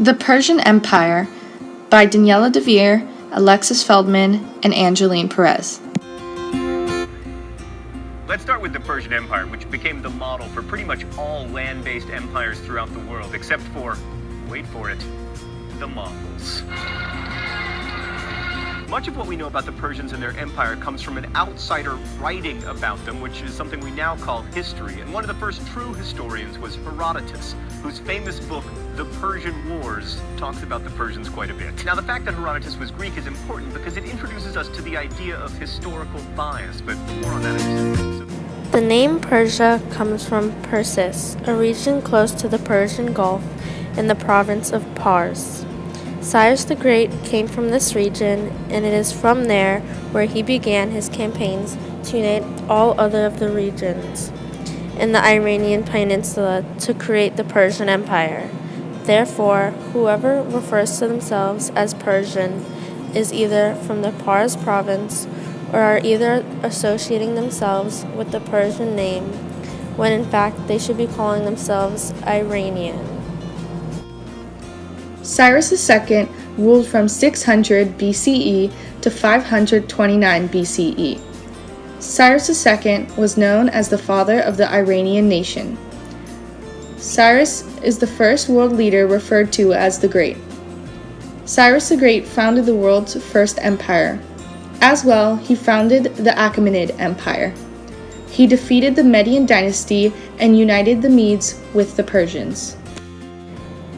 The Persian Empire by Daniela de Veer, Alexis Feldman, and Angeline Perez. Let's start with the Persian Empire, which became the model for pretty much all land-based empires throughout the world, except for, wait for it, the Mongols. Much of what we know about the Persians and their empire comes from an outsider writing about them, which is something we now call history. And one of the first true historians was Herodotus, whose famous book, The Persian Wars, talks about the Persians quite a bit. Now, the fact that Herodotus was Greek is important because it introduces us to the idea of historical bias, but more on that in a second. The name Persia comes from Persis, a region close to the Persian Gulf in the province of Pars. Cyrus the Great came from this region, and it is from there where he began his campaigns to unite all other of the regions in the Iranian Peninsula to create the Persian Empire. Therefore, whoever refers to themselves as Persian is either from the Pars province or are either associating themselves with the Persian name, when in fact they should be calling themselves Iranian. Cyrus II ruled from 600 BCE to 529 BCE. Cyrus II was known as the father of the Iranian nation. Cyrus is the first world leader referred to as the Great. Cyrus the Great founded the world's first empire. As well, he founded the Achaemenid Empire. He defeated the Median dynasty and united the Medes with the Persians.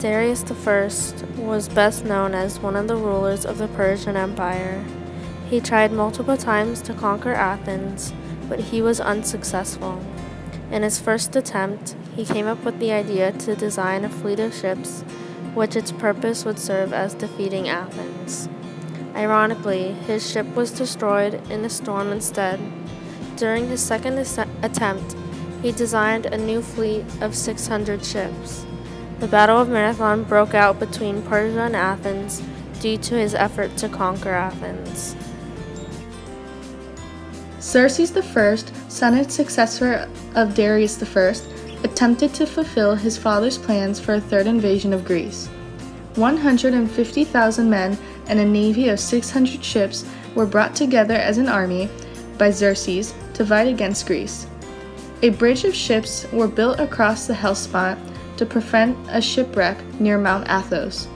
Darius I was best known as one of the rulers of the Persian Empire. He tried multiple times to conquer Athens, but he was unsuccessful. In his first attempt, he came up with the idea to design a fleet of ships, which its purpose would serve as defeating Athens. Ironically, his ship was destroyed in a storm instead. During his second attempt, he designed a new fleet of 600 ships. The Battle of Marathon broke out between Persia and Athens due to his effort to conquer Athens. Xerxes I, son and successor of Darius I, attempted to fulfill his father's plans for a third invasion of Greece. 150,000 men and a navy of 600 ships were brought together as an army by Xerxes to fight against Greece. A bridge of ships were built across the Hellespont to prevent a shipwreck near Mount Athos.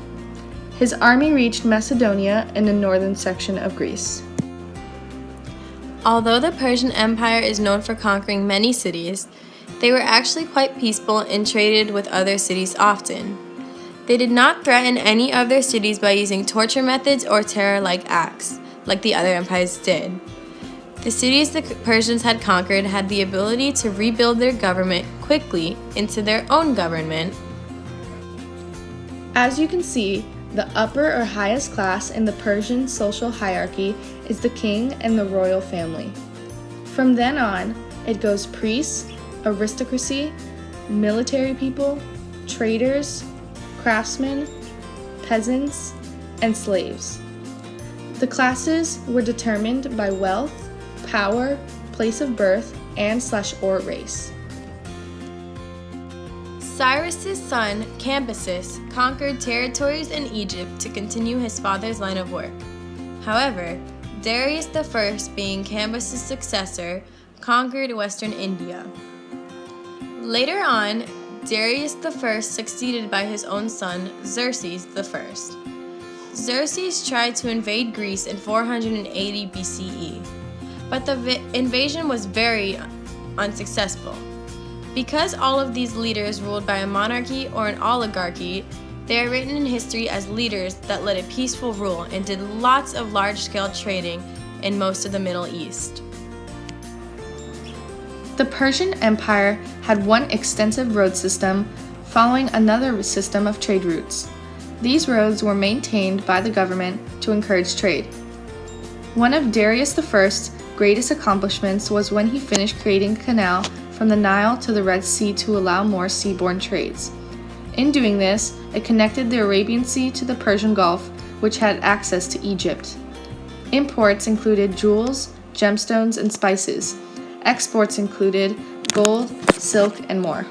His army reached Macedonia in the northern section of Greece. Although the Persian Empire is known for conquering many cities, they were actually quite peaceful and traded with other cities often. They did not threaten any of their cities by using torture methods or terror-like acts, like the other empires did. The cities the Persians had conquered had the ability to rebuild their government quickly into their own government. As you can see, the upper or highest class in the Persian social hierarchy is the king and the royal family. From then on, it goes priests, aristocracy, military people, traders, craftsmen, peasants, and slaves. The classes were determined by wealth, power, place of birth, and/or race. Cyrus's son, Cambyses, conquered territories in Egypt to continue his father's line of work. However, Darius I, being Cambyses' successor, conquered western India. Later on, Darius I succeeded by his own son, Xerxes I. Xerxes tried to invade Greece in 480 BCE, but the invasion was very unsuccessful. Because all of these leaders ruled by a monarchy or an oligarchy, they are written in history as leaders that led a peaceful rule and did lots of large-scale trading in most of the Middle East. The Persian Empire had one extensive road system following another system of trade routes. These roads were maintained by the government to encourage trade. One of Darius I's greatest accomplishments was when he finished creating a canal from the Nile to the Red Sea to allow more seaborne trades. In doing this, it connected the Arabian Sea to the Persian Gulf, which had access to Egypt. Imports included jewels, gemstones, and spices. Exports included gold, silk, and more.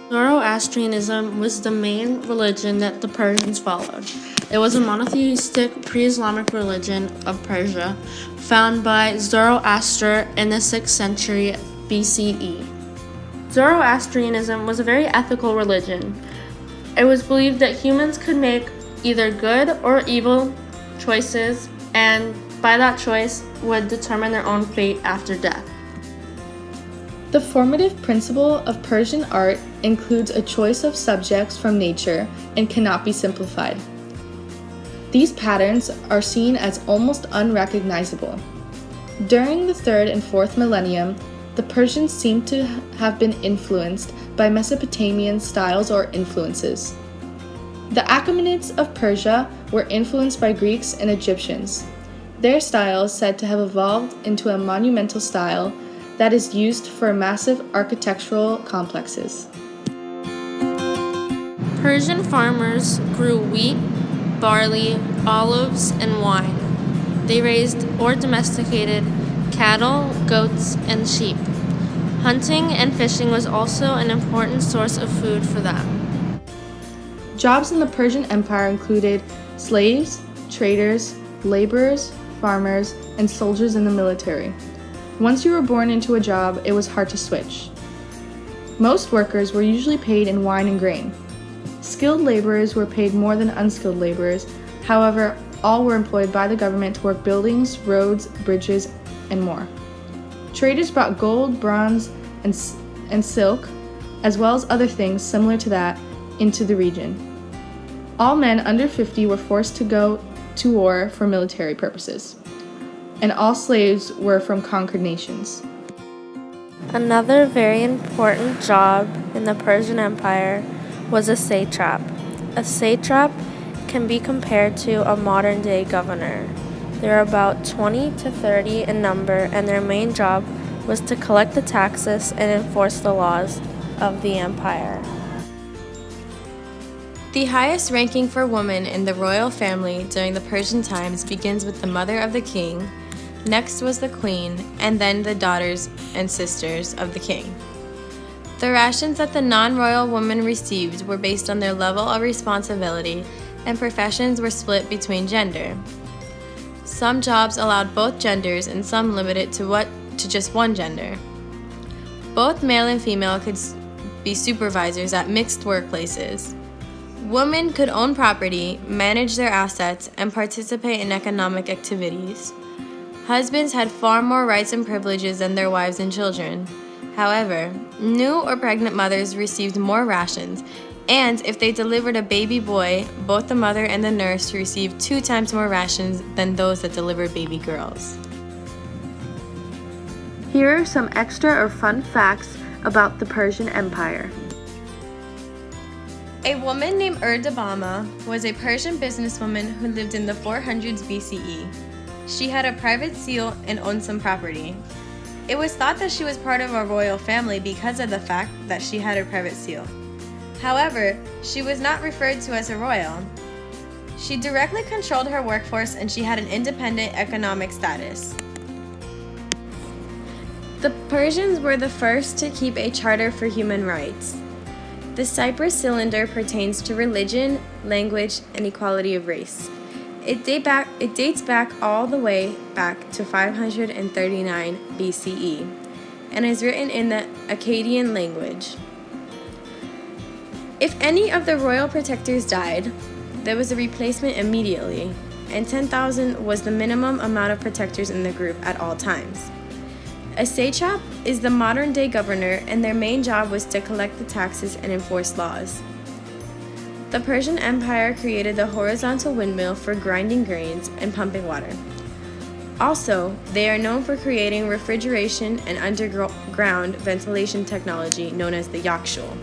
Zoroaster Zoroastrianism was the main religion that the Persians followed. It was a monotheistic pre-Islamic religion of Persia, founded by Zoroaster in the 6th century BCE. Zoroastrianism was a very ethical religion. It was believed that humans could make either good or evil choices, and by that choice would determine their own fate after death. The formative principle of Persian art includes a choice of subjects from nature and cannot be simplified. These patterns are seen as almost unrecognizable. During the 3rd and 4th millennium, the Persians seem to have been influenced by Mesopotamian styles or influences. The Achaemenids of Persia were influenced by Greeks and Egyptians. Their style is said to have evolved into a monumental style that is used for massive architectural complexes. Persian farmers grew wheat, barley, olives, and wine. They raised or domesticated cattle, goats, and sheep. Hunting and fishing was also an important source of food for them. Jobs in the Persian Empire included slaves, traders, laborers, farmers, and soldiers in the military. Once you were born into a job, it was hard to switch. Most workers were usually paid in wine and grain. Skilled laborers were paid more than unskilled laborers. However, all were employed by the government to work buildings, roads, bridges, and more. Traders brought gold, bronze, and silk, as well as other things similar to that, into the region. All men under 50 were forced to go to war for military purposes, and all slaves were from conquered nations. Another very important job in the Persian Empire was a satrap. A satrap can be compared to a modern-day governor. There are about 20 to 30 in number, and their main job was to collect the taxes and enforce the laws of the empire. The highest ranking for women in the royal family during the Persian times begins with the mother of the king, next was the queen, and then the daughters and sisters of the king. The rations that the non-royal women received were based on their level of responsibility, and professions were split between gender. Some jobs allowed both genders and some limited to just one gender. Both male and female could be supervisors at mixed workplaces. Women could own property, manage their assets, and participate in economic activities. Husbands had far more rights and privileges than their wives and children. However, new or pregnant mothers received more rations, and if they delivered a baby boy, both the mother and the nurse received 2 times more rations than those that delivered baby girls. Here are some extra or fun facts about the Persian Empire. A woman named Erdabama was a Persian businesswoman who lived in the 400s BCE. She had a private seal and owned some property. It was thought that she was part of a royal family because of the fact that she had a private seal. However, she was not referred to as a royal. She directly controlled her workforce and she had an independent economic status. The Persians were the first to keep a charter for human rights. The Cyprus cylinder pertains to religion, language, and equality of race. It dates back all the way back to 539 BCE and is written in the Akkadian language. If any of the royal protectors died, there was a replacement immediately, and 10,000 was the minimum amount of protectors in the group at all times. A satrap is the modern-day governor, and their main job was to collect the taxes and enforce laws. The Persian Empire created the horizontal windmill for grinding grains and pumping water. Also, they are known for creating refrigeration and underground ventilation technology known as the yakshul.